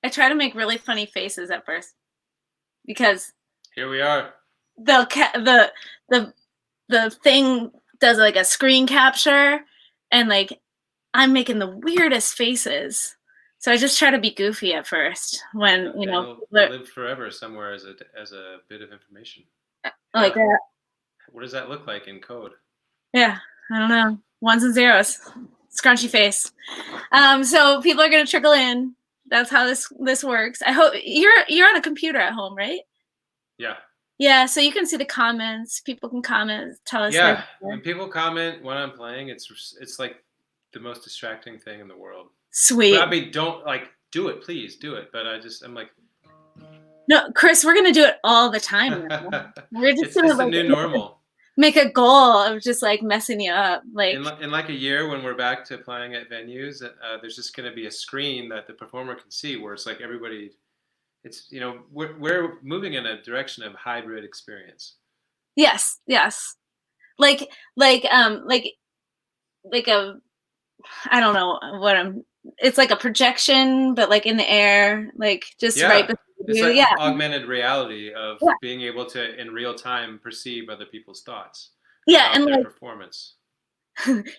I try to make really funny faces at first because Here we are. the the the thing does like a screen capture, and like I'm making the weirdest faces. So I just try to be goofy at first when It'll people live forever somewhere as a bit of information. like Yeah. that. What does that look like in code? Yeah, I don't know. Ones and zeros, scrunchy face. So people are gonna trickle in. That's how this works. I hope you're on a computer at home, right? Yeah. Yeah, so you can see the comments. People can comment, tell us their Yeah. When people comment when I'm playing, it's like the most distracting thing in the world. But I sweet. mean, don't like do it, please do it. But I'm like, No, Chris, we're gonna do it all the time now. We're just gonna it's the like new normal. make a goal of just like messing you up. Like, In like a year when we're back to playing at venues, there's just going to be a screen that the performer can see where it's like everybody. It's we're moving in a direction of hybrid experience. yes, yes. Like like um like like a I don't know what I'm it's like a projection, but like in the air, like just right Yeah, beside it's you. like Yeah. augmented reality of Yeah. being able to in real time perceive other people's thoughts Yeah, about and their like performance.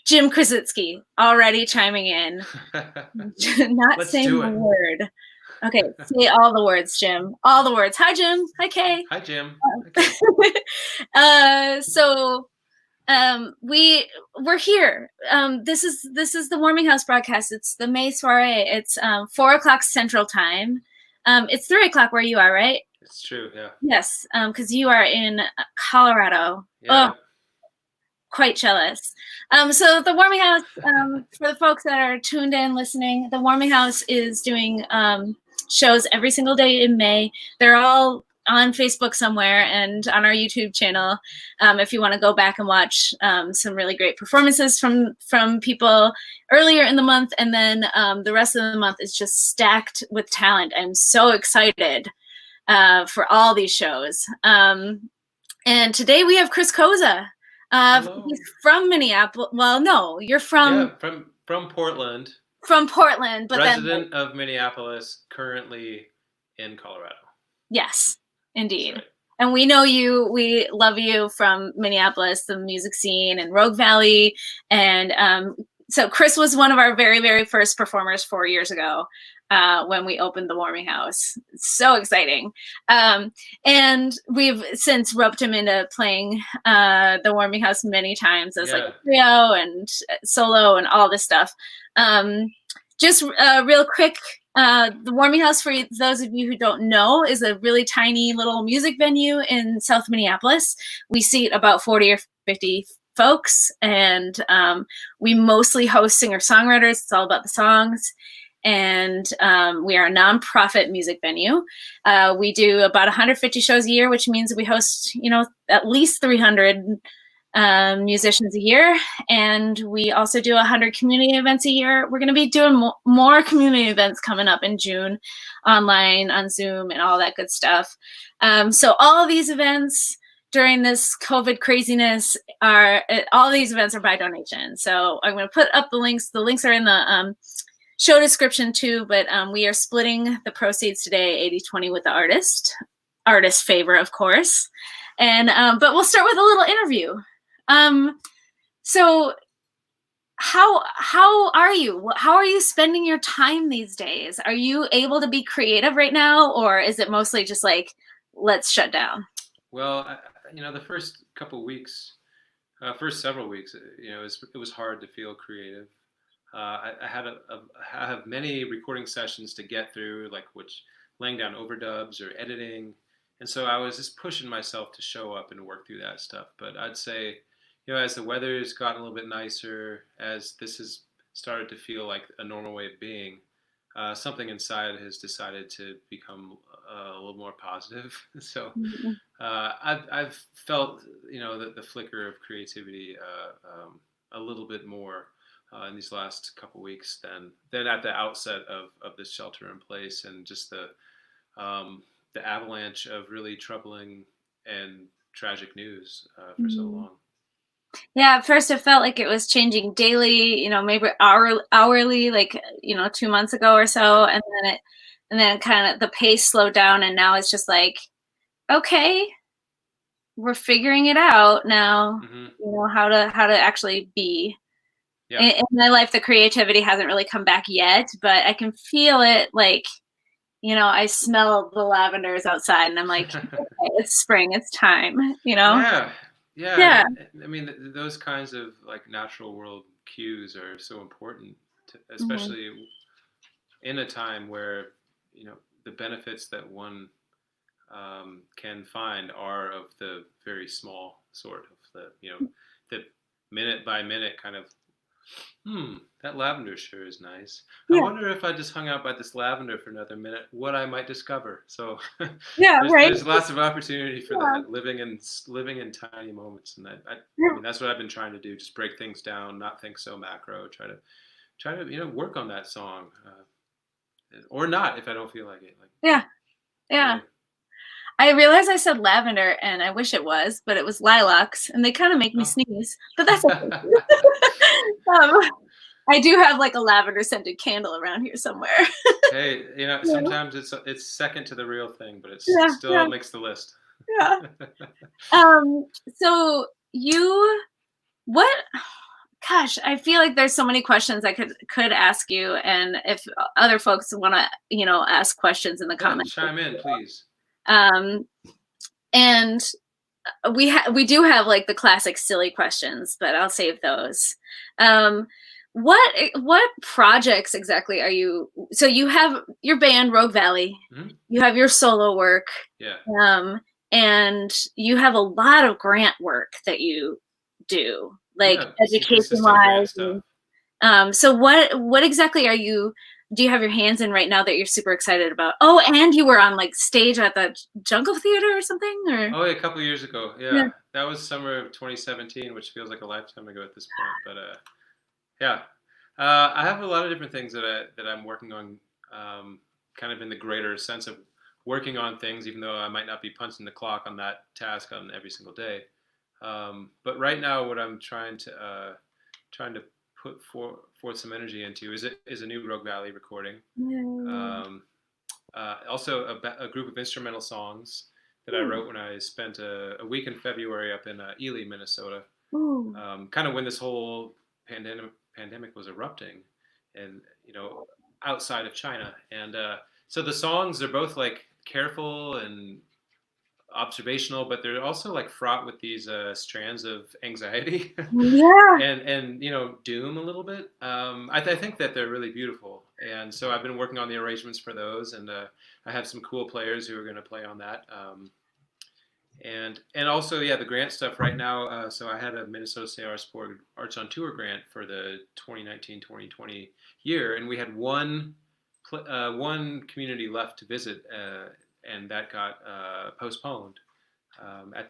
Jim Krasitsky already chiming in, not Let's saying do a it. word. Okay, say all the words, Jim. All the words. Hi, Jim. Hi, Kay. Hi, Jim. Okay. So we're here. This is the Warming House broadcast. It's the May soiree. It's 4 o'clock Central Time. It's 3 o'clock where you are, right? It's true. Yeah. Yes, because you are in Colorado. Oh, Yeah. quite jealous. So the Warming House, for the folks that are tuned in listening, the Warming House is doing shows every single day in May. They're all on Facebook somewhere and on our YouTube channel. If you want to go back and watch some really great performances from people earlier in the month, and then the rest of the month is just stacked with talent. I'm so excited for all these shows. And today we have Chris Koza. He's Hello. from Minneapolis. Well, no, you're Yeah, from Portland, from Portland, but then like, resident of Minneapolis, currently in Colorado. yes, That's indeed. right. And we know you. We love you from Minneapolis, the music scene, and Rogue Valley. And so Chris was one of our very, very first performers 4 years ago when we opened the Warming House. It's so exciting. And we've since roped him into playing the Warming House many times as like Yeah. a trio and solo and all this stuff. Just real quick, the Warming House, for those of you who don't know, is a really tiny little music venue in South Minneapolis. We seat about 40 or 50 folks, and we mostly host singer-songwriters. It's all about the songs. And we are a nonprofit music venue. We do about 150 shows a year, which means we host, at least 300 musicians a year, and we also do 100 community events a year. We're going to be doing more community events coming up in June, online, on Zoom, and all that good stuff. So all of these events during this COVID craziness all these events are by donation. So I'm going to put up the links. The links are in the show description too, but we are splitting the proceeds today 80-20 with the artist favor, of course. And but we'll start with a little interview. So how are you? How are you spending your time these days? Are you able to be creative right now, or is it mostly just like, let's shut down? Well, the first couple weeks, first several weeks, it was hard to feel creative. I have many recording sessions to get through, like which laying down overdubs or editing, and so I was just pushing myself to show up and work through that stuff. But I'd say, as the weather's gotten a little bit nicer, as this has started to feel like a normal way of being, something inside has decided to become a little more positive. So Mhm. I've felt the flicker of creativity a little bit more in these last couple weeks than at the outset of this shelter in place, and just the avalanche of really troubling and tragic news for so Mhm. long. Yeah, at first it felt like it was changing daily, maybe hourly, like 2 months ago or so, and then it and then kind of the pace slowed down, and now it's just like, okay, we're figuring it out now. Hmm. How to actually be. Yeah. In my life, the creativity hasn't really come back yet, but I can feel it. Like, I smell the lavenders outside, and I'm like, okay, it's spring, it's time. Yeah. Yeah. Yeah. I mean, those kinds of like natural world cues are so important, Hmm. especially in a time where, the benefits that one can find are of the very small sort of the minute by minute kind of, that lavender sure is nice. I Yeah. wonder if I just hung out by this lavender for another minute, what I might discover. So Yeah. Right. there's lots of opportunity for Yeah. that, living in tiny moments, and I Yeah. mean that's what I've been trying to do, just break things down, not think so macro, try to work on that song, or not if I don't feel like it, like Yeah. Yeah. really. I realized I said lavender, and I wish it was, but it was lilacs, and they kind of make me Oh. sneeze. But that's okay. um, I do have like a lavender scented candle around here somewhere. Hey, Yeah. sometimes it's second to the real thing, but it Yeah. Yeah. still makes the list. Yeah. So what? Gosh, I feel like there's so many questions I could ask you, and if other folks want to, ask questions in the Yeah, comments. chime in, please. Um, and we do have like the classic silly questions, but I'll save those. Um, what projects exactly are you? So you have your band Rogue Valley, Hmm. you have your solo work, Yeah. um, and you have a lot of grant work that you do, like Yeah, some education consistent grant wise. stuff. So what exactly are you? Do you have your hands in right now that you're super excited about? Oh, and you were on like stage at the Jungle Theater or something, or Oh, yeah, a couple years ago. yeah. Yeah, that was summer of 2017, which feels like a lifetime ago at this point. But yeah, I have a lot of different things that I'm working on, kind of in the greater sense of working on things, even though I might not be punching the clock on that task on every single day. But right now, what I'm trying to put forth some energy into is a new Rogue Valley recording. Yeah. Um, Also, a group of instrumental songs that I Hmm. wrote when I spent a week in February up in Ely, Minnesota, Ooh. kind of when this whole pandemic was erupting, and outside of China, and so the songs are both like careful and observational, but they're also like fraught with these strands of anxiety Yeah. and doom a little bit. I think that they're really beautiful, and so I've been working on the arrangements for those, and I have some cool players who are going to play on that. And also, yeah, the grant stuff right now. So I had a Minnesota State Arts on Tour grant for the 2019-2020 year, and we had one community left to visit, and that got postponed,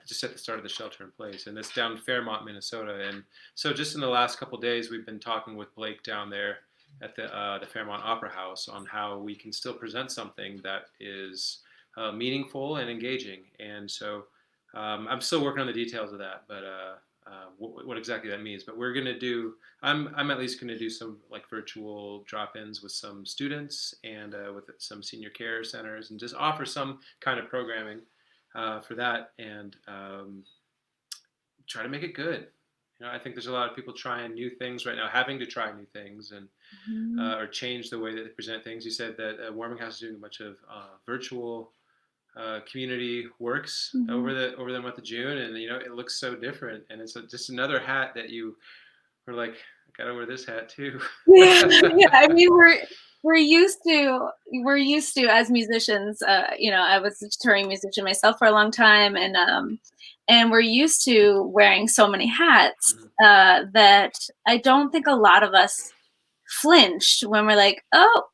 just at the start of the shelter in place, and it's down in Fairmont, Minnesota. And so, just in the last couple of days, we've been talking with Blake down there at the Fairmont Opera House on how we can still present something that is meaningful and engaging. And so, I'm still working on the details of that, but what exactly that means. But we're gonna do. I'm at least gonna do some like virtual drop-ins with some students and with some senior care centers, and just offer some kind of programming for that, and try to make it good. I think there's a lot of people trying new things right now, having to try new things, and Mhm. or change the way that they present things. You said that Warming House is doing a bunch of virtual community works Mhm. over the month of June, and it looks so different, and it's just another hat that you were like, I gotta wear this hat too. Yeah, yeah. I mean, we're used to as musicians. I was a touring musician myself for a long time, and we're used to wearing so many hats Mhm. that I don't think a lot of us flinched when we're like, oh,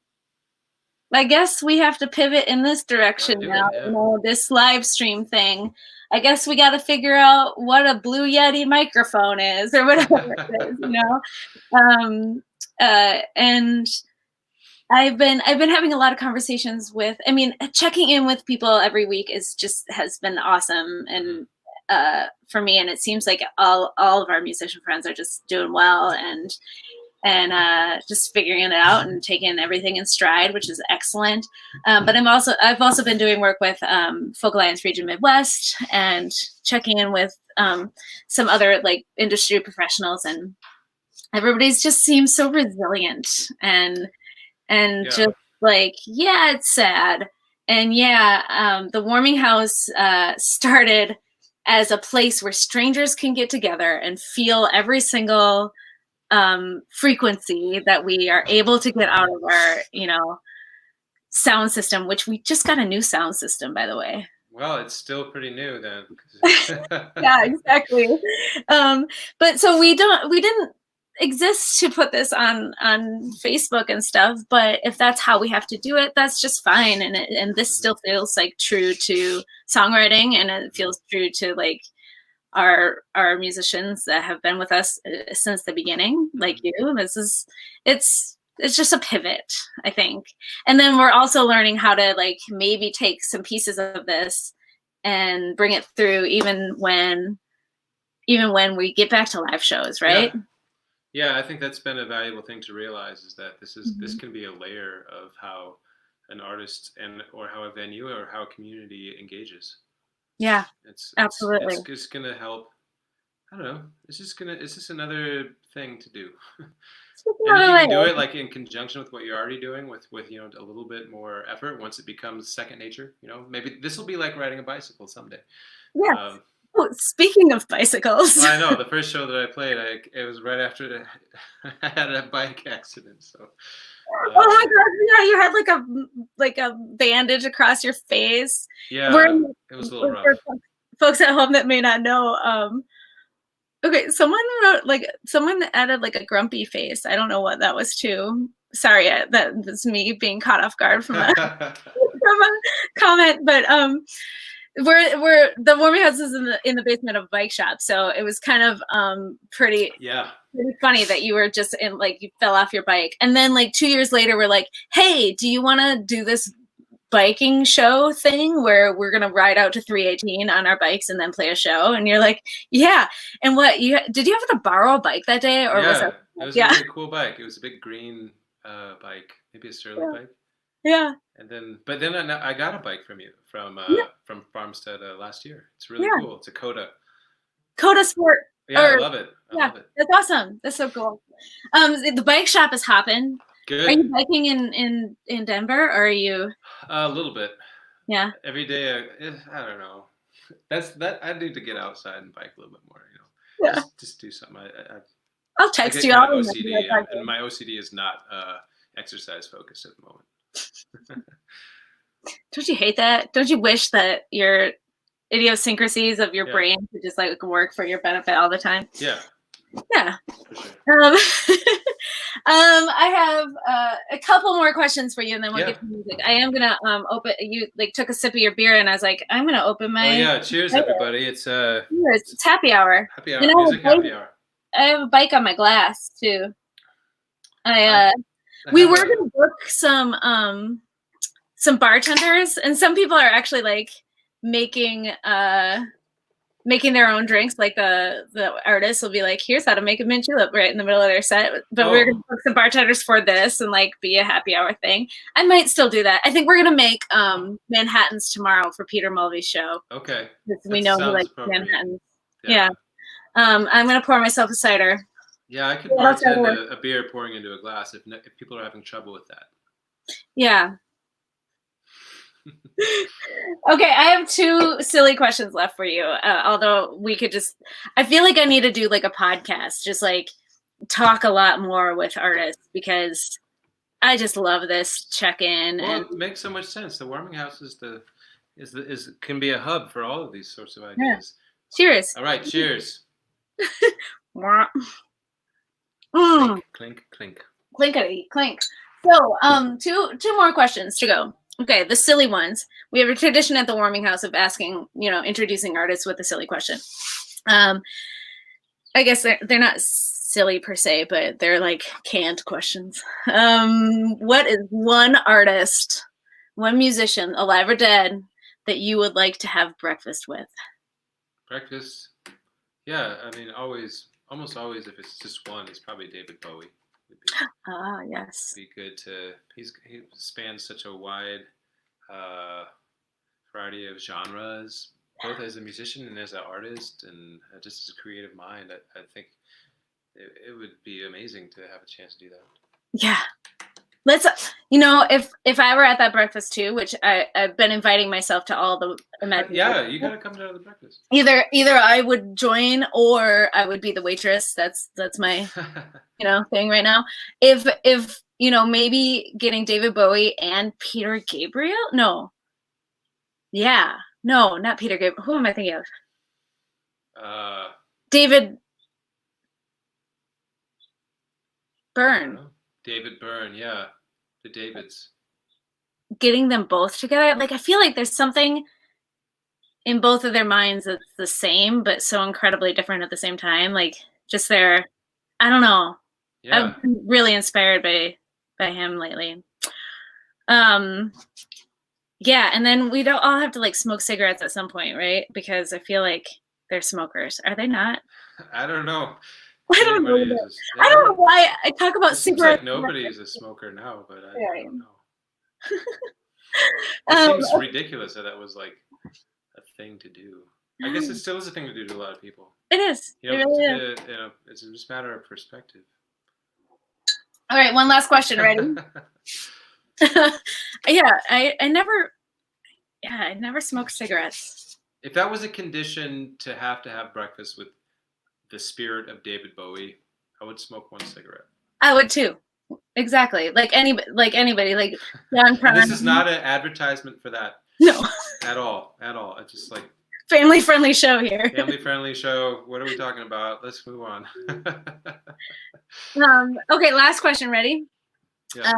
I guess we have to pivot in this direction Gotta do now. it, yeah. This live stream thing. I guess we got to figure out what a Blue Yeti microphone is, or whatever it is. And I've been having a lot of conversations with. I mean, checking in with people every week has been awesome, Hmm. and for me. And it seems like all of our musician friends are just doing well, and and just figuring it out and taking everything in stride, which is excellent. But I've also been doing work with Folk Alliance Region Midwest and checking in with some other like industry professionals, and everybody's just seems so resilient and Yeah. just like, yeah, it's sad. And yeah, the warming house started as a place where strangers can get together and feel every single frequency that we are able to get out of our, sound system, which we just got a new sound system, by the way. Well, it's still pretty new then. Yeah, exactly. But so we didn't exist to put this on Facebook and stuff, but if that's how we have to do it, that's just fine. And this still feels like true to songwriting, and it feels true to like our musicians that have been with us since the beginning, like you. It's just a pivot, I think. And then we're also learning how to like maybe take some pieces of this and bring it through even when we get back to live shows, right? Yeah, I think that's been a valuable thing to realize, is that this can be a layer of how an artist or how a venue or how a community engages. Yeah, absolutely. It's just gonna help. I don't know. It's just another thing to do. And if you can do it like in conjunction with what you're already doing with a little bit more effort, once it becomes second nature, maybe this will be like riding a bicycle someday. Yeah. Speaking of bicycles, well, I know the first show that I played, it was right after I had a bike accident. So. Oh my God! Yeah, you had like a bandage across your face. Yeah, it was a little rough. For folks at home that may not know, okay, someone added like a grumpy face. I don't know what that was too. Sorry, that's me being caught off guard from a from a comment, but we're the warming house is in the basement of a bike shop, so it was kind of pretty funny that you were just in, like, you fell off your bike, and then like 2 years later we're like, hey, do you want to do this biking show thing where we're gonna ride out to 318 on our bikes and then play a show? And you're like, yeah. And what did you have to borrow a bike that day, or was that? It was a really cool bike. It was a big green bike, maybe a Sterling bike. Yeah. And then I got a bike from you from Farmstead last year. It's really cool. It's a Koza Sport. Yeah, I love it. I love it. That's awesome. That's so cool. The bike shop is hopping. Good. Are you biking in Denver, or are you? A little bit. Yeah. Every day, I don't know. I need to get outside and bike a little bit more. Yeah. Just do something. I'll text you. OCD, and my OCD is not exercise focused at the moment. Don't you hate that? Don't you wish that your idiosyncrasies of your brain could just like work for your benefit all the time? Yeah. Yeah. For sure. I have a couple more questions for you, and then we'll get to music. I am gonna open. You like took a sip of your beer, and I was like, I'm gonna open my. Oh yeah! Cheers, everybody! It's cheers. It's happy hour. Happy hour. Music happy hour. I have a bike on my glass too. We were gonna book some bartenders, and some people are actually like making their own drinks. Like the artists will be like, here's how to make a mint julep right in the middle of their set. But we're gonna book some bartenders for this and like be a happy hour thing. I might still do that. I think we're gonna make Manhattans tomorrow for Peter Mulvey's show. Okay. We know he likes Manhattans. Yeah. I'm gonna pour myself a cider. Yeah, I could bartend a beer pouring into a glass if people are having trouble with that. Yeah. Okay, I have two silly questions left for you. Although we could I feel like I need to do like a podcast, just like talk a lot more with artists, because I just love this check-in. Well, it makes so much sense. The warming house can be a hub for all of these sorts of ideas. Yeah. Cheers. All right, cheers. Clink, clink. Clinkety, clink. So, two more questions to go. Okay, the silly ones. We have a tradition at the warming house of asking, introducing artists with a silly question. I guess they're not silly per se, but they're like canned questions. What is one artist, one musician, alive or dead, that you would like to have breakfast with? Breakfast? Yeah, I mean, almost always, if it's just one, it's probably David Bowie. would be Ah, yes. good to. He spans such a wide uh, variety of genres, both as a musician and as an artist, and just as a creative mind. I think it would be amazing to have a chance to do that. Yeah. Let's, if I were at that breakfast too, which I've been inviting myself to all the imaginary. Yeah, you got to come to the breakfast. Either I would join or I would be the waitress. That's my thing right now. If maybe getting David Bowie and Peter Gabriel. No. Yeah. No, not Peter Gabriel. Who am I thinking of? David Byrne. David Byrne, yeah. The Davids. Getting them both together. Like, I feel like there's something in both of their minds that's the same, but so incredibly different at the same time. Like, just their, I don't know. Yeah. I've been really inspired by him lately. Yeah, and then we don't all have to like smoke cigarettes at some point, right? Because I feel like they're smokers. Are they not? I don't know. I don't know. I don't know why I talk about cigarettes. Like nobody's a smoker now, but I don't know. It seems ridiculous that was like a thing to do. I guess it still is a thing to do to a lot of people. It is. It really is. It's just a matter of perspective. All right, one last question. Ready? Yeah, I never smoked cigarettes. If that was a condition to have breakfast with the spirit of David Bowie, I would smoke one cigarette. I would too. Exactly. Like anybody, like John Prine. This is not an advertisement for that. No. At all. It's just like family friendly show here. Family friendly show. What are we talking about? Let's move on. Okay, last question. Ready? Yeah.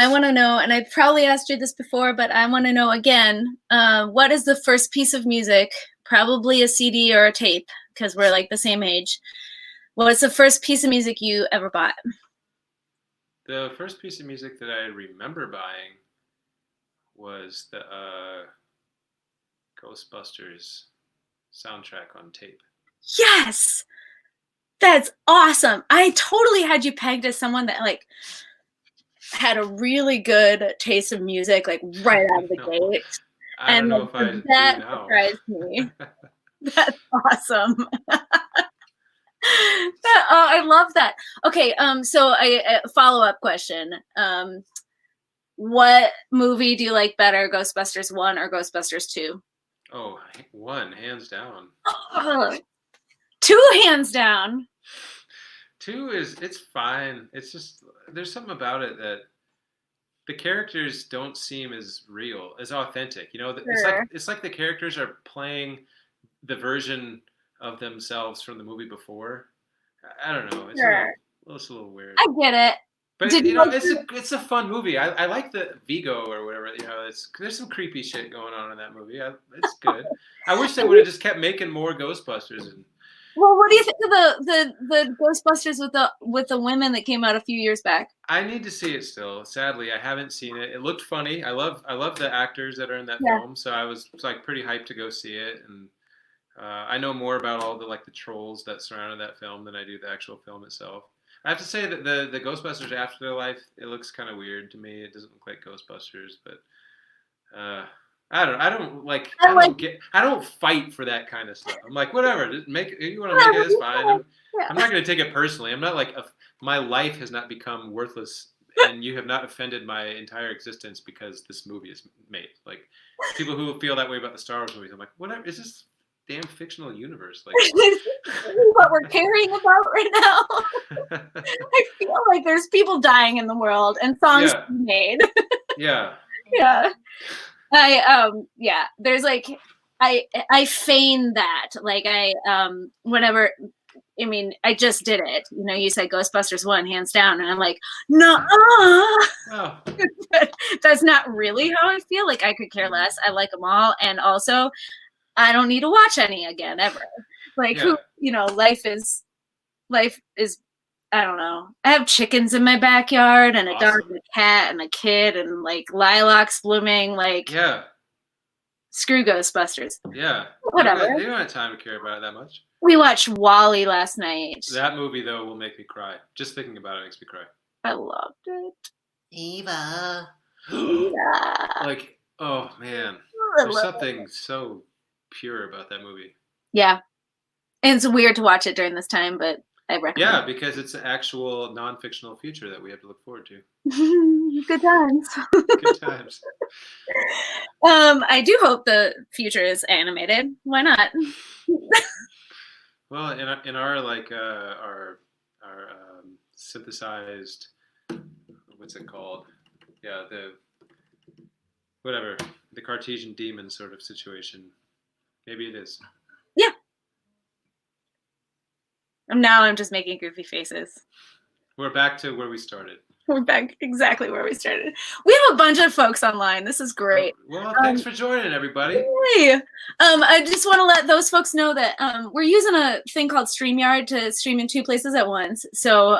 I want to know, and I probably asked you this before, but I want to know again, what is the first piece of music, probably a CD or a tape, because we're like the same age. What's the first piece of music you ever bought? The first piece of music that I remember buying was the Ghostbusters soundtrack on tape. Yes! That's awesome. I totally had you pegged as someone that like had a really good taste of music, like right out of the gate. I don't know if I do that now. Surprised me. That's awesome. I love that. Okay, so a follow-up question. What movie do you like better, Ghostbusters 1 or Ghostbusters 2? Oh, 1, hands down. 2, hands down. 2 it's fine. It's just there's something about it that the characters don't seem as real, as authentic. Sure. It's like the characters are playing the version of themselves from the movie before. I don't know. It's a little weird. I get it. But it's a fun movie. I like the Vigo or whatever. There's some creepy shit going on in that movie. It's good. I wish they would have just kept making more Ghostbusters. Well, what do you think of the Ghostbusters with the women that came out a few years back? I need to see it still. Sadly, I haven't seen it. It looked funny. I love the actors that are in that film, so I was like pretty hyped to go see it. And I know more about all the trolls that surrounded that film than I do the actual film itself. I have to say that the Ghostbusters Afterlife, it looks kind of weird to me. It doesn't look like Ghostbusters, but I don't fight for that kind of stuff. I'm like, whatever, you want to make it, it's fine. I'm not going to take it personally. I'm not like my life has not become worthless, and you have not offended my entire existence because this movie is made. Like people who feel that way about the Star Wars movies, I'm like, whatever. Is this damn fictional universe? Like what we're caring about right now. I feel like there's people dying in the world and songs made. Yeah. There's like I feign that. Like whenever I mean, I just did it. You said Ghostbusters 1, hands down, and I'm like, no. Oh. That's not really how I feel. Like I could care less. I like them all, and also I don't need to watch any again ever. Like life is. I don't know. I have chickens in my backyard and a dog and a cat and a kid and like lilacs blooming. Like screw Ghostbusters. Yeah, whatever. They don't have time to care about it that much. We watched WALL-E last night. That movie though will make me cry. Just thinking about it makes me cry. I loved it. Eva. Yeah. Like, oh man, I there's love something so pure about that movie. Yeah. And it's weird to watch it during this time, but I recommend Yeah, because it's an actual non-fictional future that we have to look forward to. it. Good times. Good times. I do hope the future is animated. Why not? Well, in our like our synthesized, what's it called? Yeah, the whatever, the Cartesian demon sort of situation. Maybe it is. Yeah. Now I'm just making goofy faces. We're back to where we started. We're back exactly where we started. We have a bunch of folks online. This is great. Well, thanks for joining, everybody. Hey, I just want to let those folks know that we're using a thing called StreamYard to stream in 2 places at once. So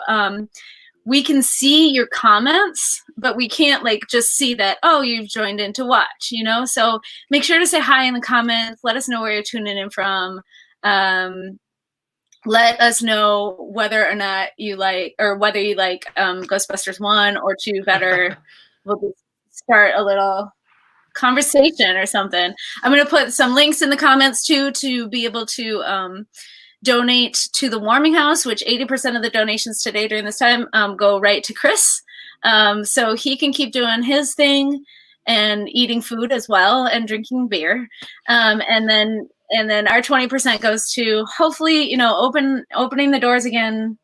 we can see your comments, but we can't like just see that, oh, you've joined in to watch, you know? So make sure to say hi in the comments. Let us know where you're tuning in from. Let us know whether or not you like, or whether you like Ghostbusters 1 or 2 better. We'll just start a little conversation or something. I'm going to put some links in the comments too to be able to donate to the Warming House, which 80% of the donations today during this time go right to Chris. So he can keep doing his thing and eating food as well and drinking beer. And then our 20% goes to hopefully, you know, opening the doors again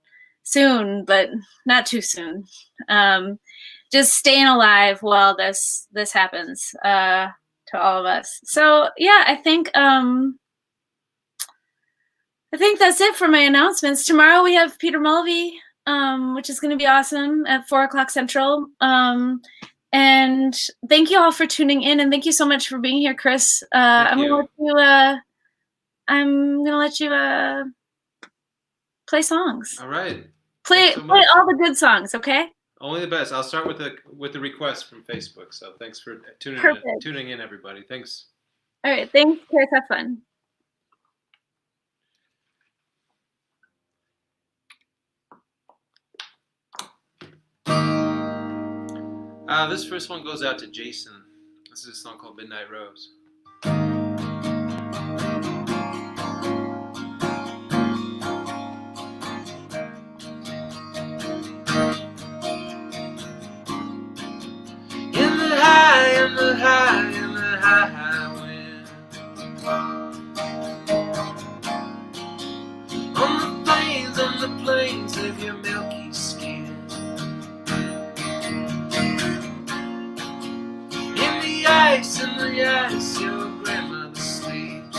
soon, but not too soon. Just staying alive while this happens to all of us. So yeah, I think that's it for my announcements. Tomorrow we have Peter Mulvey, which is going to be awesome at 4:00 Central. And thank you all for tuning in, and thank you so much for being here, Chris. I'm gonna let you play songs. All right. Play all the good songs, okay? Only the best. I'll start with the request from Facebook. So thanks for tuning in, everybody. Thanks. All right. Thanks, Chris. Have fun. This first one goes out to Jason. This is a song called Midnight Rose. In the high wind, on the plains of your milky skin. In the ice, your grandmother sleeps.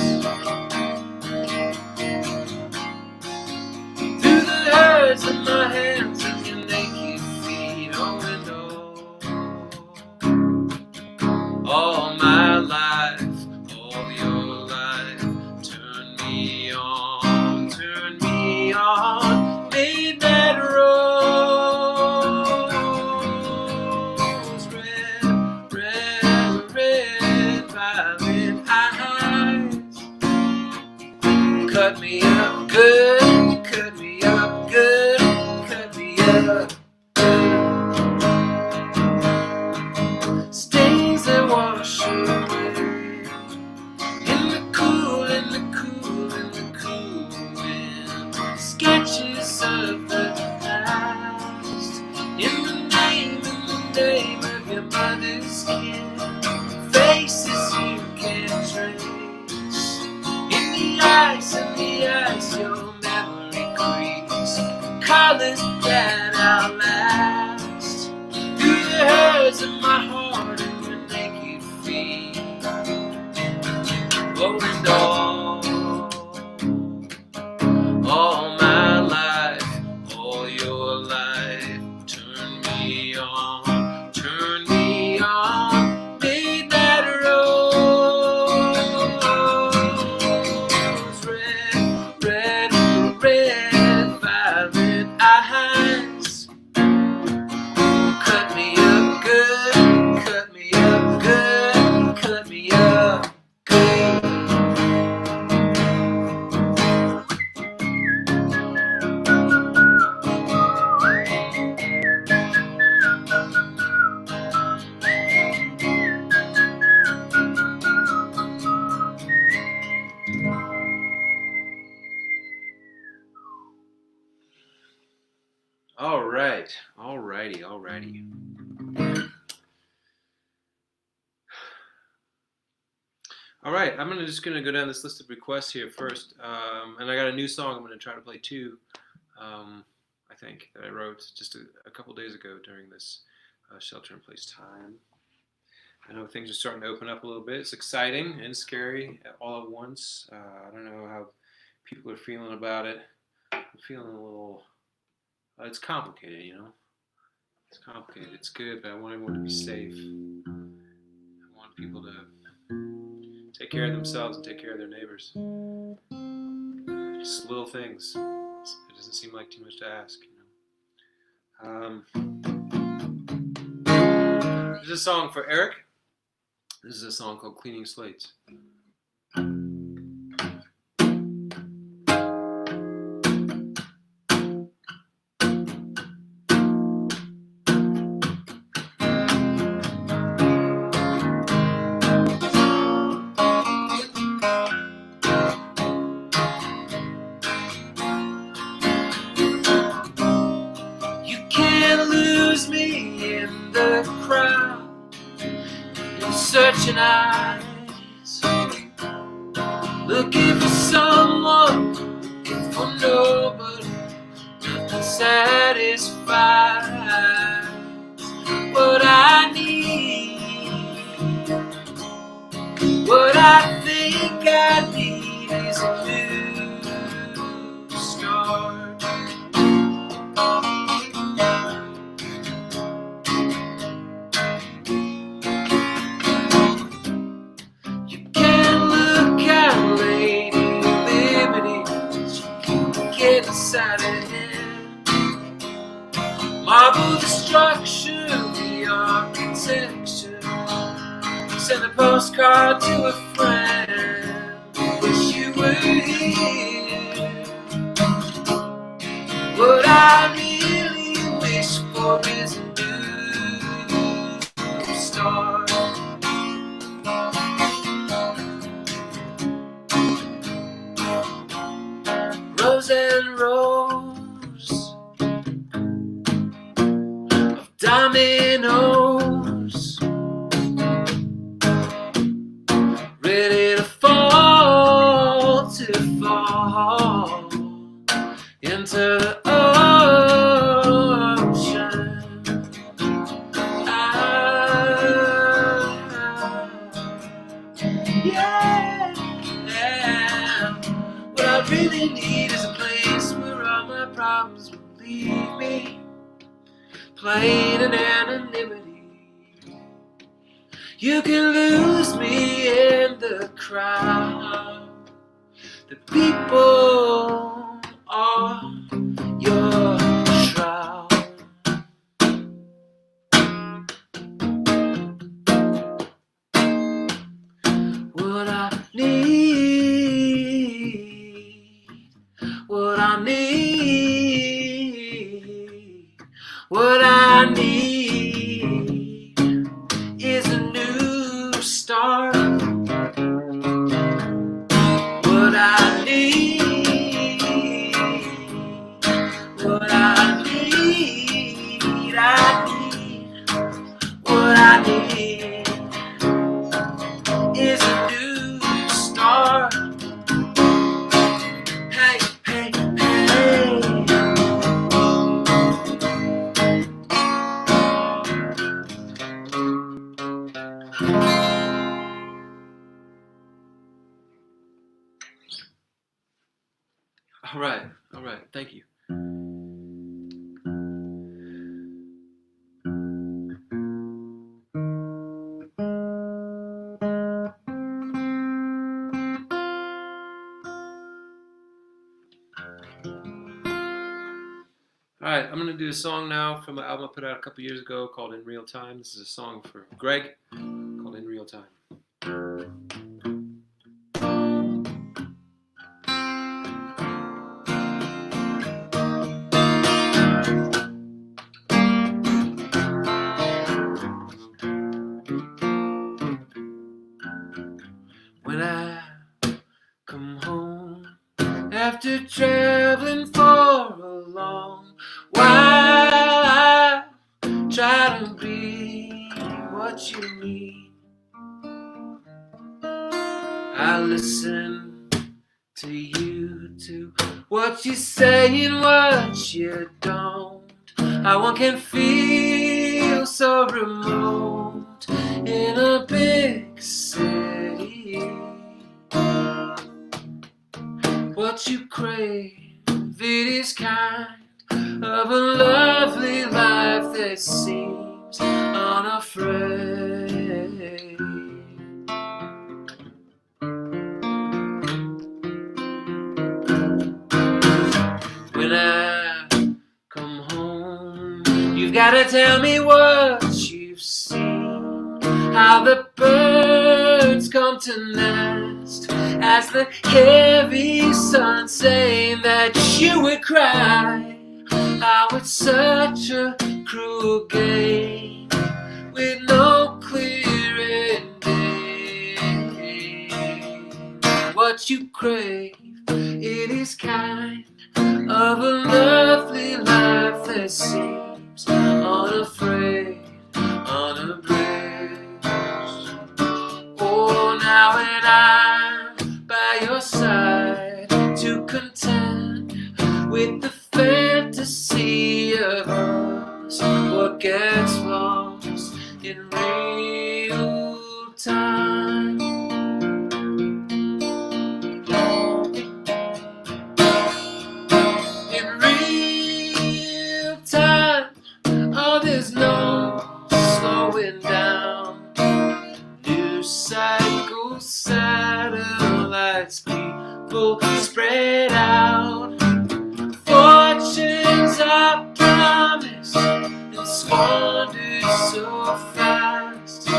Through the herds of my hands and your naked feet, oh, and oh, all my life, all your life, turn me on, midnight rose, red violet eyes, cut me up good, cut me up good, cut me up good. Stains that wash away in the cool wind, sketches of the past, in the name of your mother's skin, faces you can't trace. In the ice, your memory creeps, colors that outlast. Through the herds of my heart and your naked feet, oh, and all my life, all your life, turn me on, midnight rose, red violet eyes, cut me up good, Alrighty. All right, I'm just gonna go down this list of requests here first, and I got a new song I'm gonna try to play too. I think that I wrote just a couple days ago during this shelter-in-place time. I know things are starting to open up a little bit. It's exciting and scary all at once. I don't know how people are feeling about it. I'm feeling a little. It's complicated, you know. It's complicated. It's good, but I want everyone to be safe. I want people to take care of themselves and take care of their neighbors. Just little things. It doesn't seem like too much to ask, you know. This is a song for Eric. This is a song called Cleaning Slates. Searching eyes, looking for someone, looking for nobody, nothing satisfies what I need. What I think I need is a new start. Inside of him, marble the structure, the architecture. Send a postcard to a friend. Wish you were here. What I really wish for is a new start. Rows and rows of dominoes, ready to fall into the ocean. What I really need is a place where all my problems will leave me, plain in anonymity. You can lose me in the crowd. The people are your shroud. What I need, what I need, what I need is a new start. What I need, what I need, what I need is a new start. Hey, hey, hey. All right, thank you. All right, I'm gonna do a song now from an album I put out a couple years ago called In Real Time. This is a song for Greg called In Real Time. When I come home after traveling for a long while, I try try to be what you need. I listen to you, to what you say and what you don't. How one can feel so remote in a big city. What you crave, it is kind of a lovely life that seems unafraid. When I come home, you've gotta tell me what you've seen, how the birds come to nest as the heavy sun saying that you would cry. How it's such a cruel game with no clear ending. What you crave, it is kind of a lovely life that seems unafraid, unabashed. Oh, now when I'm by your side, to contend with the fantasy of us, what gets lost in real time. In real time, oh, there's no slowing down. News cycle satellites, people spread out. Fortunes are promised and squandered so fast.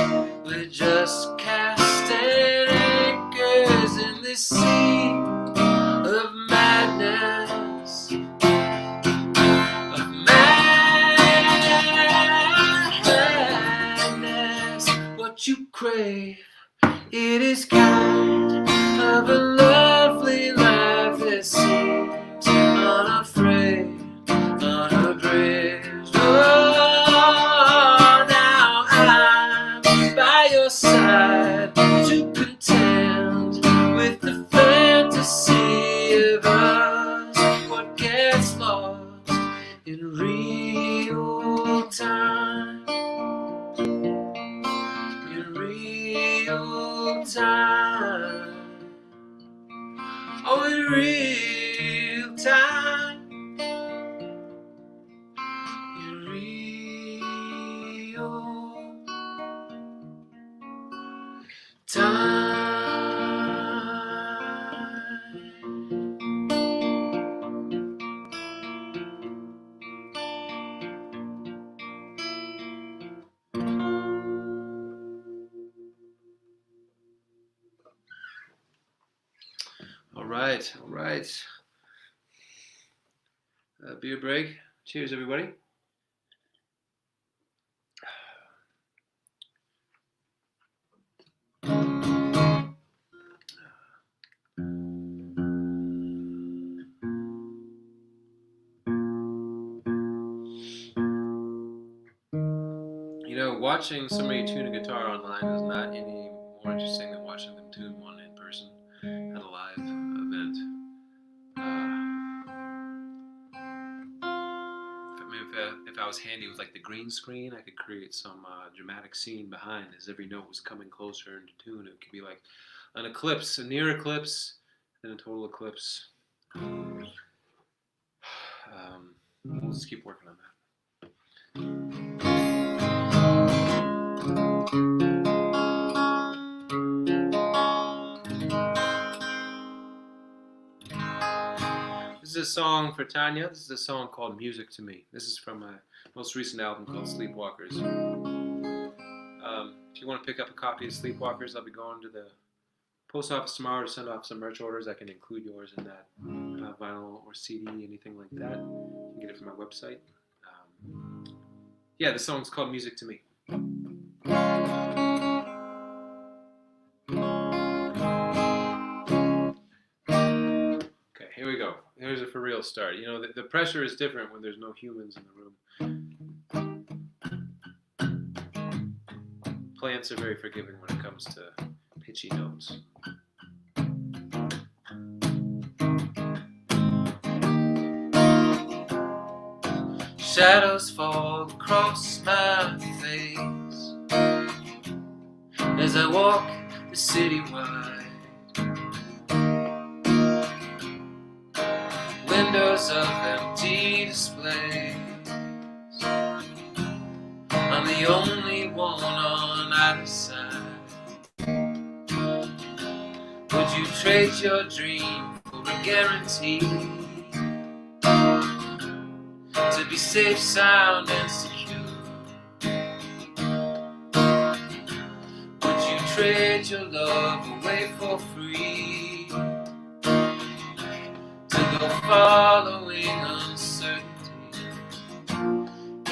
We're just casting anchors in this sea of madness, of madness. What you crave, it is kind of a lovely life that seems unafraid, unabridged. Oh, now I'm by your side to contend with the fantasy of us. What gets lost in real time? In real time. Oh, in real time. In real time. All right, all right. Beer break. Cheers, everybody. You know, watching somebody tune a guitar online is not any more interesting than watching them tune one in person at a live event. If I was handy with like the green screen, I could create some dramatic scene behind as every note was coming closer into tune. It could be like an eclipse, a near eclipse, then a total eclipse. We'll just keep working on that. This is a song for Tanya. This is a song called Music to Me. This is from my most recent album called Sleepwalkers. If you want to pick up a copy of Sleepwalkers, I'll be going to the post office tomorrow to send off some merch orders. I can include yours in that vinyl or CD, anything like that. You can get it from my website. Yeah, the song's called Music to Me. Okay, here we go. Here's a for real start. You know, the pressure is different when there's no humans in the room. plants are very forgiving when it comes to pitchy notes. Shadows fall across my face as I walk the city wide. Windows of empty displays. I'm the only one on either side. Would you trade your dream for a guarantee to be safe, sound, and secure? Would you trade your love away for free to go following uncertainty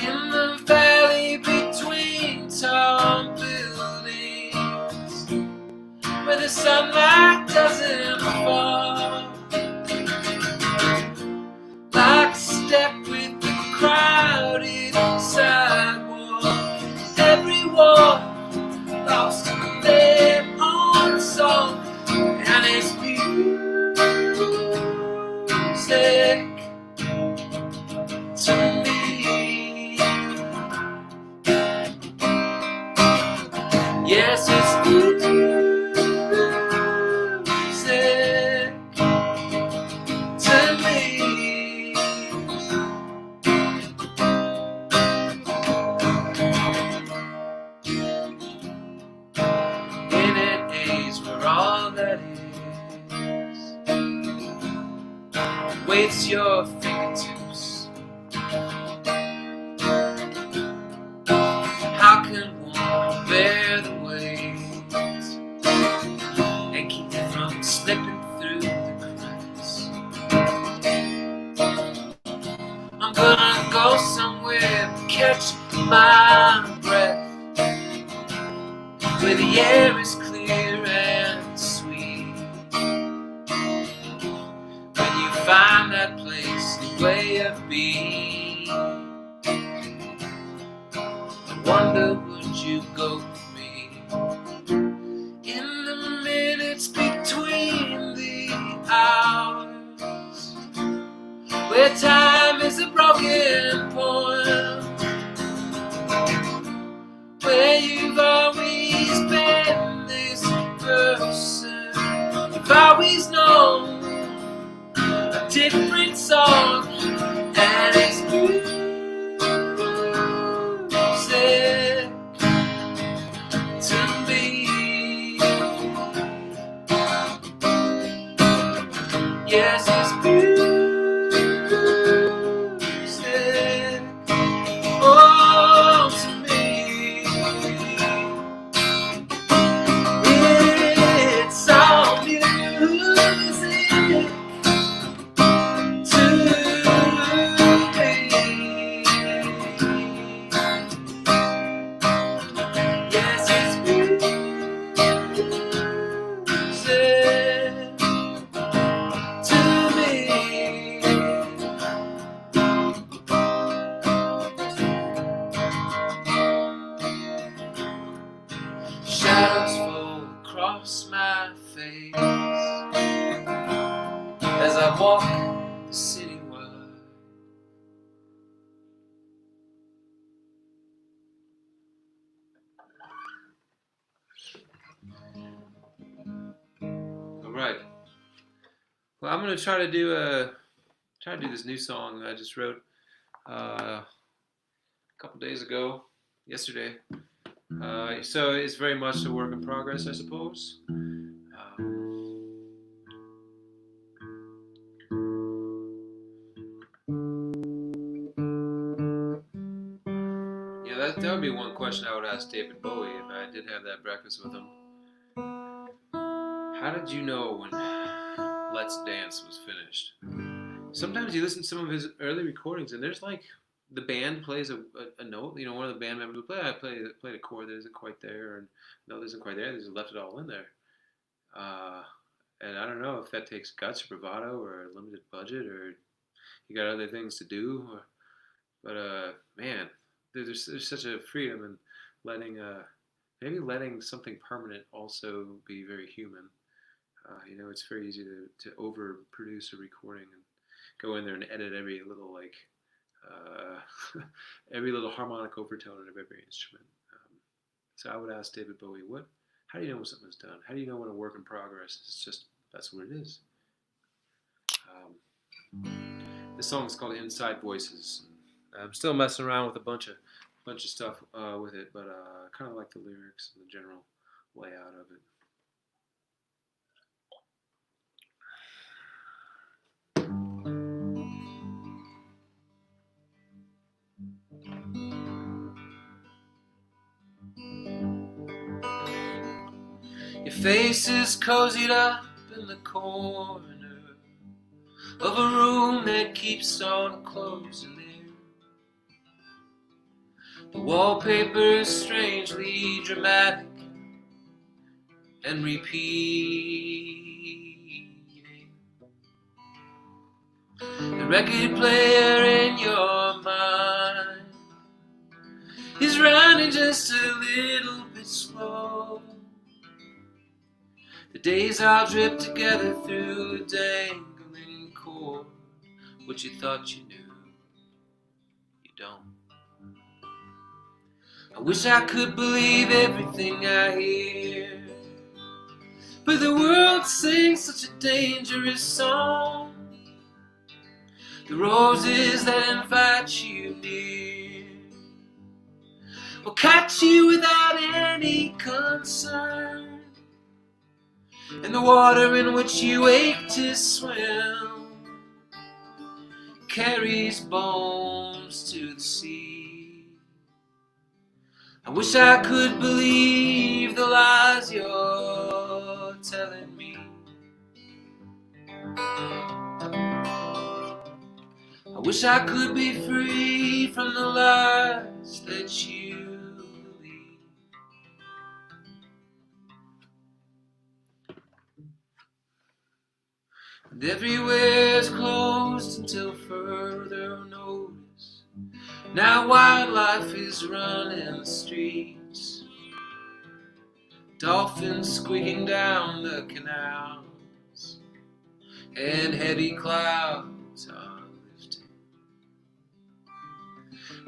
in the valley between tall buildings where the sunlight doesn't fall? Like a step with the crowded sidewalk, everyone lost in their own song, and it's music to me. Yes, it's music to me. In an age where all that is waits your fingertips, how can one bear the weight and keep it from slipping through the cracks? I'm gonna go somewhere to catch my breath, where the air is clear and sweet. When you find that place, the way of being, I wonder, would you go with me in the minutes between the hours, where time is a broken poem, where you've always been this person, you've always known a different song, and it's music to me. Yes, it's music, oh, to me. It's all music to me. Yes, it's music to me. Shadows fall across my face as I walk the city wide. All right. Well, I'm gonna try to do this new song I just wrote a couple days ago, yesterday. So it's very much a work in progress, I suppose. Yeah, that would be one question I would ask David Bowie if I did have that breakfast with him. How did you know when Let's Dance was finished? Sometimes you listen to some of his early recordings, and there's like the band plays a note. You know, one of the band members will play. I played a chord that isn't quite there, and no, that isn't quite there. They just left it all in there. And I don't know if that takes guts or bravado or a limited budget or you got other things to do. But man, there's such a freedom in letting maybe letting something permanent also be very human. It's very easy to overproduce a recording and go in there and edit every little every little harmonic overtone of every instrument. So I would ask David Bowie, how do you know when something is done? How do you know when a work in progress? It's just, that's what it is. This song is called Inside Voices. I'm still messing around with a bunch of stuff with it, but I kind of like the lyrics and the general layout of it. Your face is cozied up in the corner of a room that keeps on closing in. The wallpaper is strangely dramatic and repeating. The record player in your mind is running just a little bit slow. The days all drip together through a dangling cord. What you thought you knew, you don't. I wish I could believe everything I hear, but the world sings such a dangerous song. The roses that invite you near will catch you without any concern. And the water in which you wake to swim carries bones to the sea. I wish I could believe the lies you're telling me. I wish I could be free from the lies that you believe. And everywhere's closed until further notice. Now wildlife is running the streets, dolphins squeaking down the canals, and heavy clouds are lifting.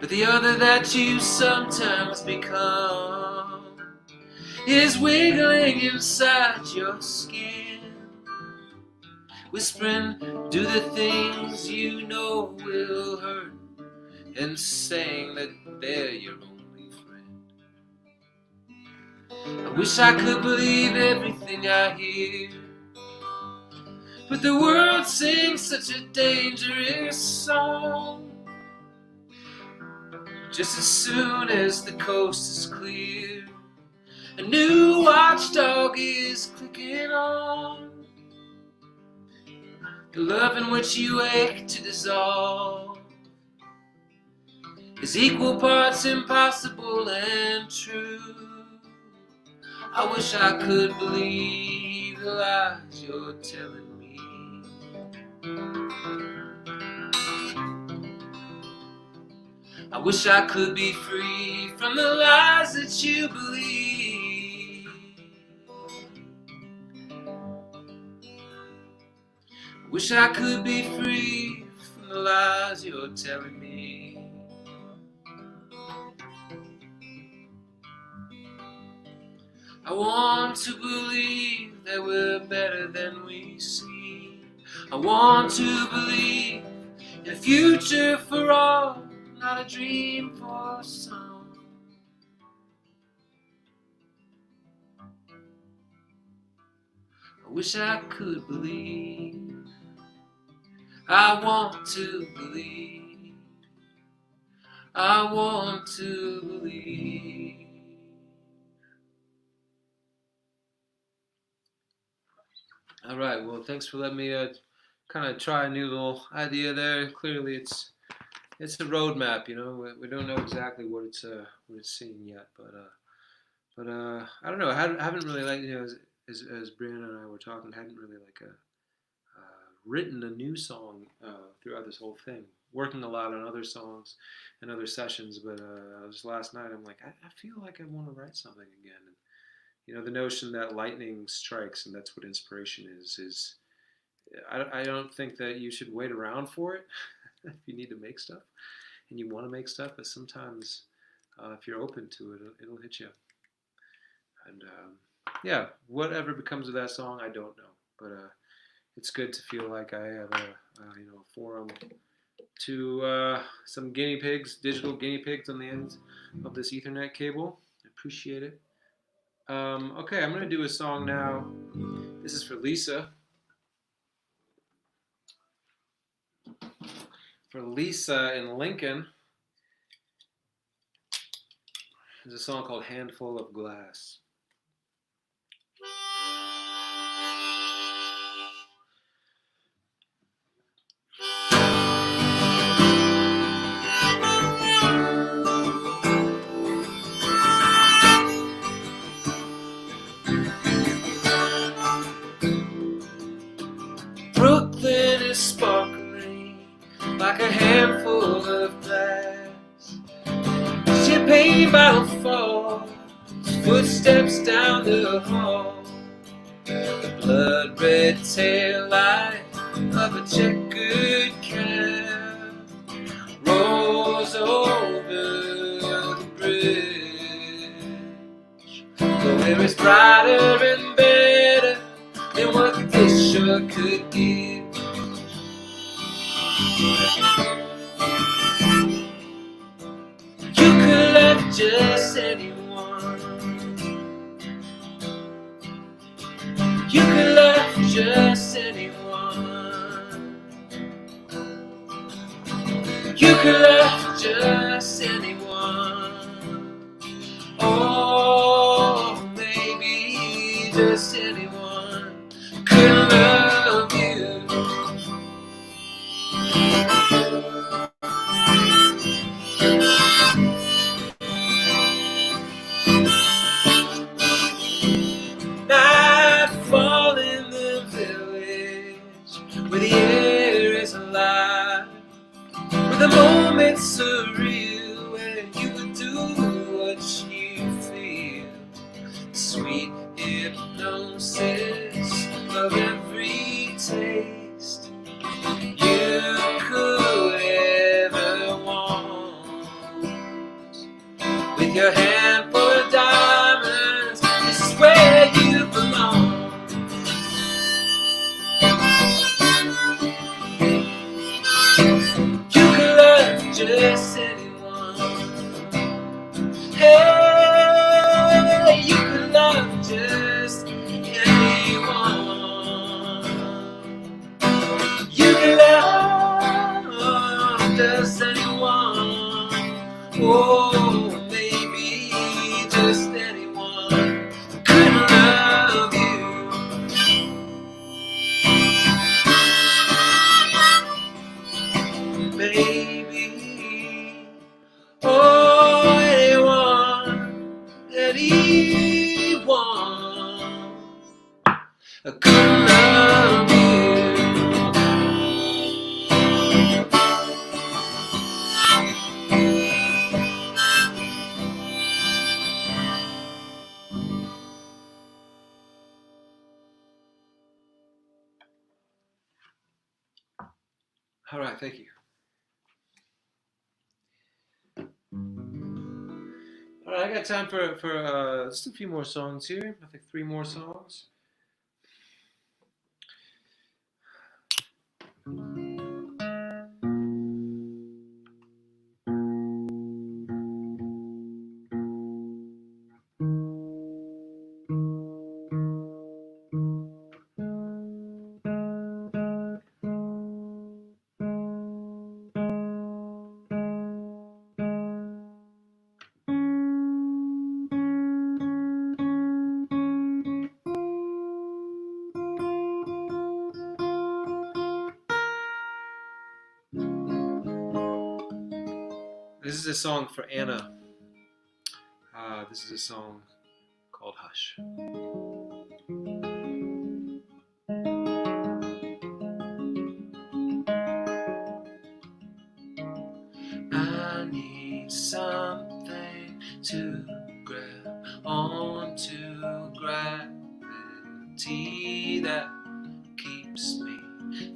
But the other that you sometimes become is wiggling inside your skin, whispering, do the things you know will hurt, and saying that they're your only friend. I wish I could believe everything I hear, but the world sings such a dangerous song. Just as soon as the coast is clear, a new watchdog is clicking on. The love in which you ache to dissolve is equal parts impossible and true. I wish I could believe the lies you're telling me. I wish I could be free from the lies that you believe. I wish I could be free from the lies you're telling me. I want to believe that we're better than we see. I want to believe in a future for all, not a dream for some. I wish I could believe. I want to believe. I want to believe. All right. Well, thanks for letting me kind of try a new little idea there. Clearly, it's a roadmap. We don't know exactly what it's seeing yet, but I don't know. I haven't really as Brianna and I were talking, hadn't really written a new song throughout this whole thing. working a lot on other songs and other sessions, but just last night I'm like, I feel like I want to write something again. And, the notion that lightning strikes and that's what inspiration is I don't think that you should wait around for it if you need to make stuff and you want to make stuff, but sometimes if you're open to it, it'll hit you. And yeah, whatever becomes of that song, I don't know, but it's good to feel like I have a forum to some guinea pigs, digital guinea pigs on the ends of this Ethernet cable. I appreciate it. Okay, I'm gonna do a song now. This is for Lisa. For Lisa in Lincoln. There's a song called Handful of Glass. Brooklyn is sparkling like a handful of glass. Champagne bottle falls, footsteps down the hall. The blood red tail light of a checkered cab rolls over the bridge. But where it's brighter and better than what this sure could give. You could love just anyone. You could love just anyone. You could love just anyone. Oh, maybe just anyone could love you. Nightfall in the village, where the air is alive, where the moment's surreal, where you would do what you feel. Sweet hypnosis of every taste you could ever want. With your hand full of diamonds, this is where you belong. You could love just anyone. Hey, you could love just anyone. You could love just anyone. Oh, maybe just anyone could love you. Maybe, oh, anyone could love you. All right, thank you. All right, I got time for just a few more songs here. I think 3 more songs. This is a song for Anna. This is a song called Hush. something to grab onto, gravity that keeps me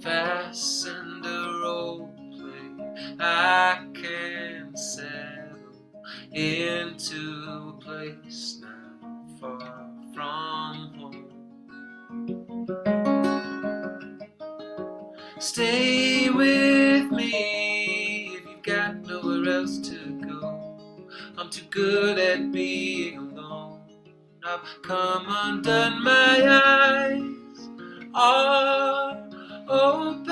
fastened, a role play I can settle into a place not far from home. Stay with me if you've got nowhere else to go. I'm too good at being alone. I've come undone, my eyes are open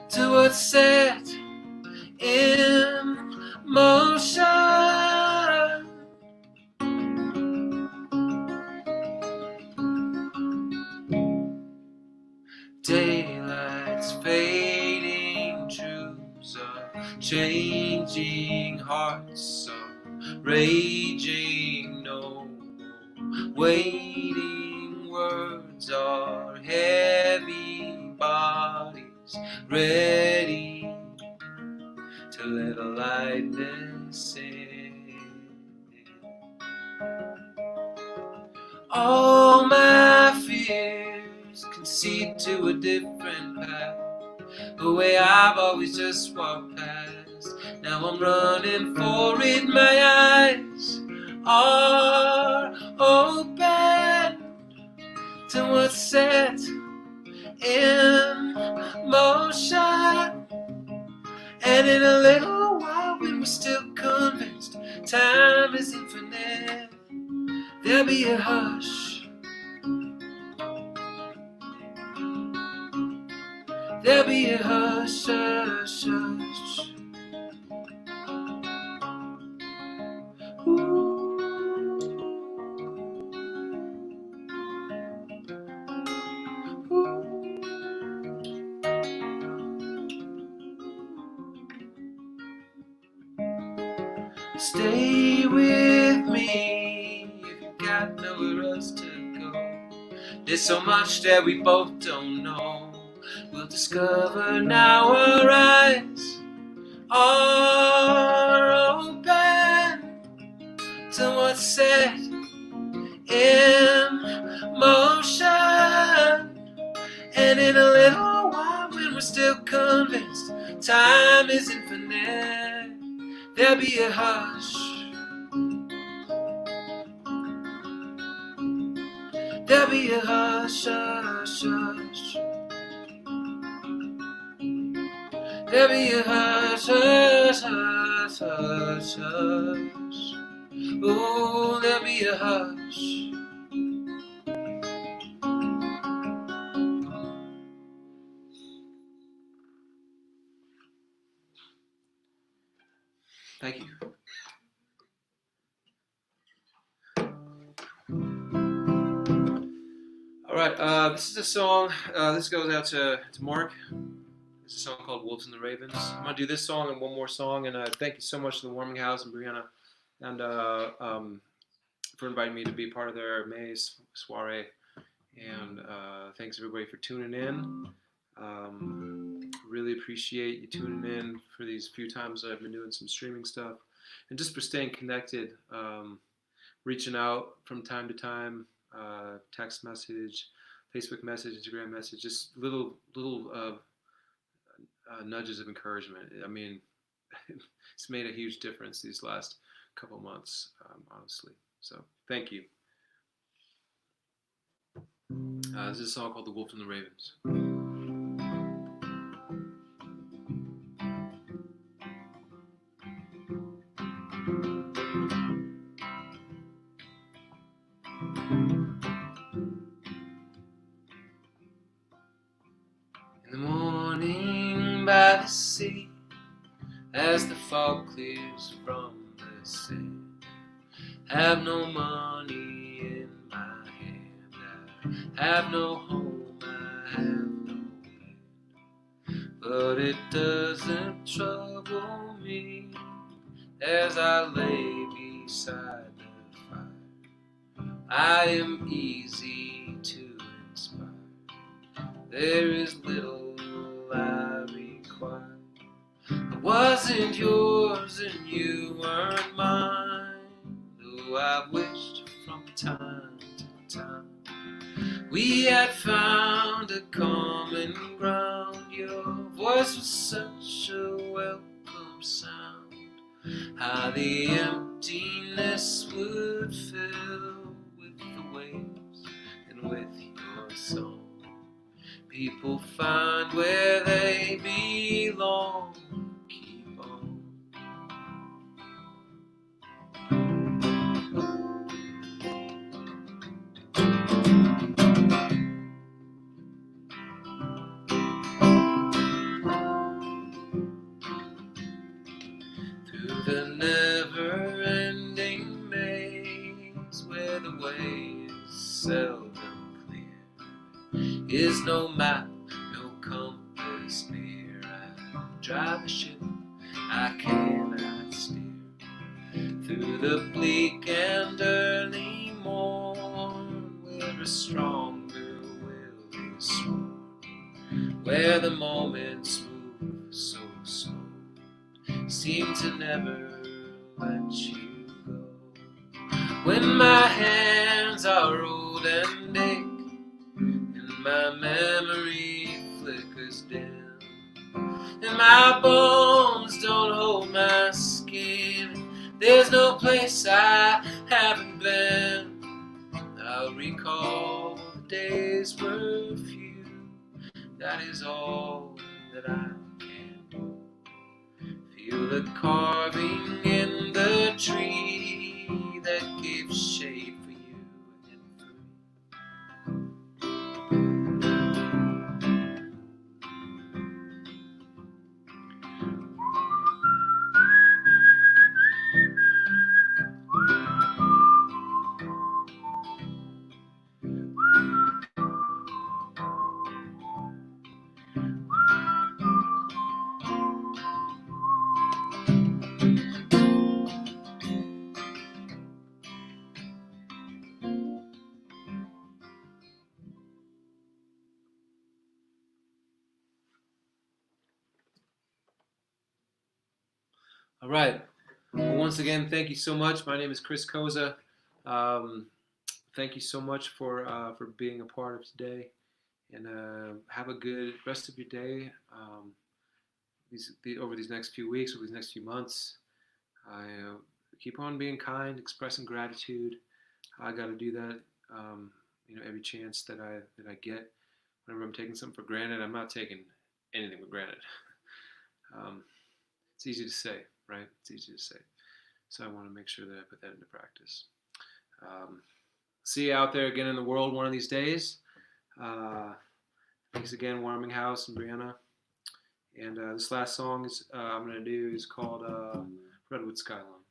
to what's set in motion. Daylight's fading, truths are changing, hearts are raging, no waiting, words are heavy, bodies ready to let a lightness in. All my fears concede to a different path, the way I've always just walked past. Now I'm running for it, my eyes are open to what's set in motion. And in a little while, when we're still convinced time is infinite, there'll be a hush. There'll be a hush, hush, hush. Ooh. Ooh. Stay with me if you've got nowhere else to go. There's so much that we both don't know. We'll discover now, our eyes are open to what's set in motion. And in a little while, when we're still convinced time is infinite, there'll be a hush. There'll be a hush, hush, hush. There'll be a hush, hush, hush, hush, hush. Oh, there'll be a hush. Thank you. All right, this is a song. This goes out to Mark. It's a song called Wolves and the Ravens. I'm going to do this song and one more song. And thank you so much to the Warming House and Brianna and for inviting me to be part of their May soiree. And thanks everybody for tuning in. Really appreciate you tuning in for these few times I've been doing some streaming stuff. And just for staying connected, reaching out from time to time, text message, Facebook message, Instagram message, just little nudges of encouragement. I mean, it's made a huge difference these last couple months, honestly. So thank you. This is a song called The Wolf and the Ravens. In the morning by the sea, as the fog clears from the sand, have no money in my hand, I have no home, I have no land, but it doesn't trouble me as I lay beside the fire. I am easy to inspire. there is little I require. I wasn't yours and you weren't mine, though I've wished from time to time we had found a common ground. Your voice was such a welcome sound, how the emptiness would fill with the waves and with your song. People find where they belong. Keep on. Through the never-ending maze where the way is seldom clear, is no map, no compass near. I drive a ship I cannot steer through the bleak and early morn, where a stronger will is sworn, where the moments move so slow, seem to never let you go. When my hands are old and ache, and my memory flickers dim, and my bones don't hold my skin, there's no place I haven't been. I'll recall the days were few, that is all that I can do. Feel the carving in the tree that gave shade for you and for me. All right. Well, once again, thank you so much. My name is Chris Koza. Thank you so much for being a part of today, and have a good rest of your day. Over these next few weeks, over these next few months, keep on being kind, expressing gratitude. I got to do that. Every chance that I get. Whenever I'm taking something for granted, I'm not taking anything for granted. It's easy to say, right? It's easy to say. So I want to make sure that I put that into practice. See you out there again in the world one of these days. Thanks again, Warming House and Brianna. And this last song I'm going to do is called Redwood Skyline.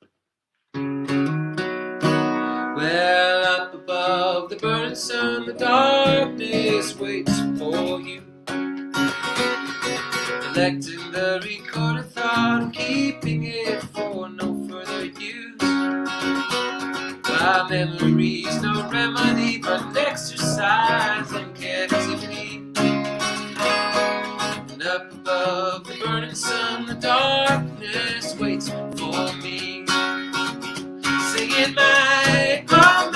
Well, up above the burning sun, the darkness waits for you. Collecting the recorded thought and keeping it for no further use. My memory's no remedy but an exercise in captivity. And up above the burning sun, the darkness waits for me. Singing my, oh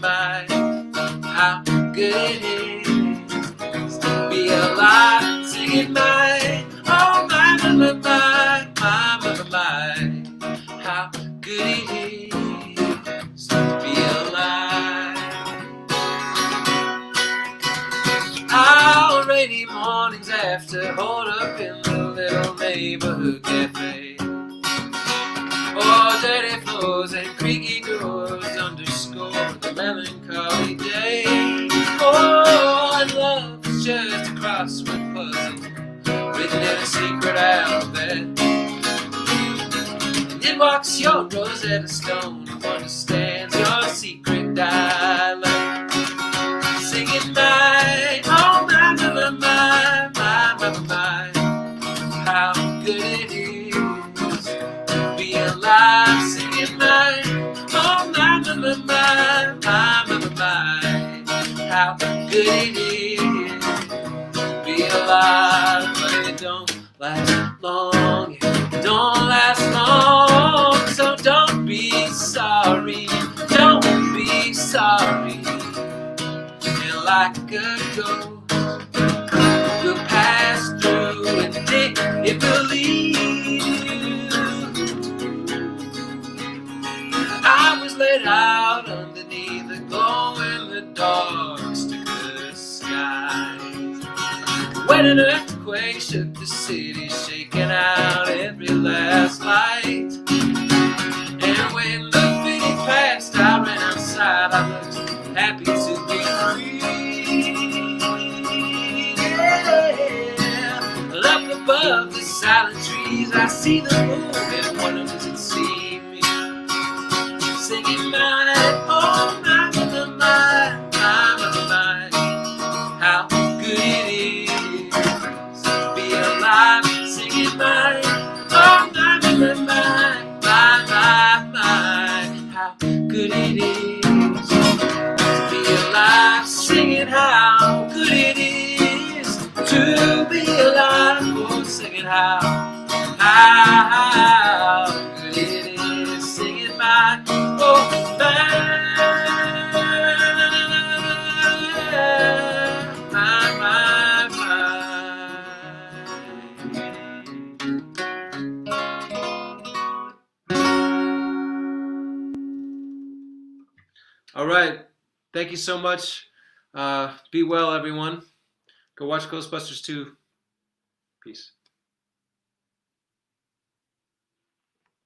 my, how good it is to be alive. Singing my, oh my, how good it is to be alive. Our rainy mornings after hold up in the little neighborhood cafe. Oh, dirty floors and creaky doors underscore the melancholy day. Oh, and love is just a crossword puzzle written in a secret alphabet. And in walks your Rosetta Stone who understands your secret dialect. Singing my, oh my, how good it is to be alive. Singing my, oh my, how good good it is to be alive. But it don't last long, it don't last long. So don't be sorry, don't be sorry. And like a ghost, we'll pass through and it will leave you. I was laid out underneath the glow in the dark sticker skies, when an earthquake shook the city, shaking out every last light. And when the feeling passed, I ran outside. I looked happy to be free. Yeah. Up above the silent trees, I see the moon and wonders it see me, singing my, oh my, my, my, my, my, my, how good it is to be alive, singing my, oh my, my, my, my, my, my, how good it is to be alive, singing how good it is to be alive, oh, singing how good it is, singing my, oh, my, my, All right. Thank you so much. Be well, everyone. Go watch Ghostbusters 2. Peace.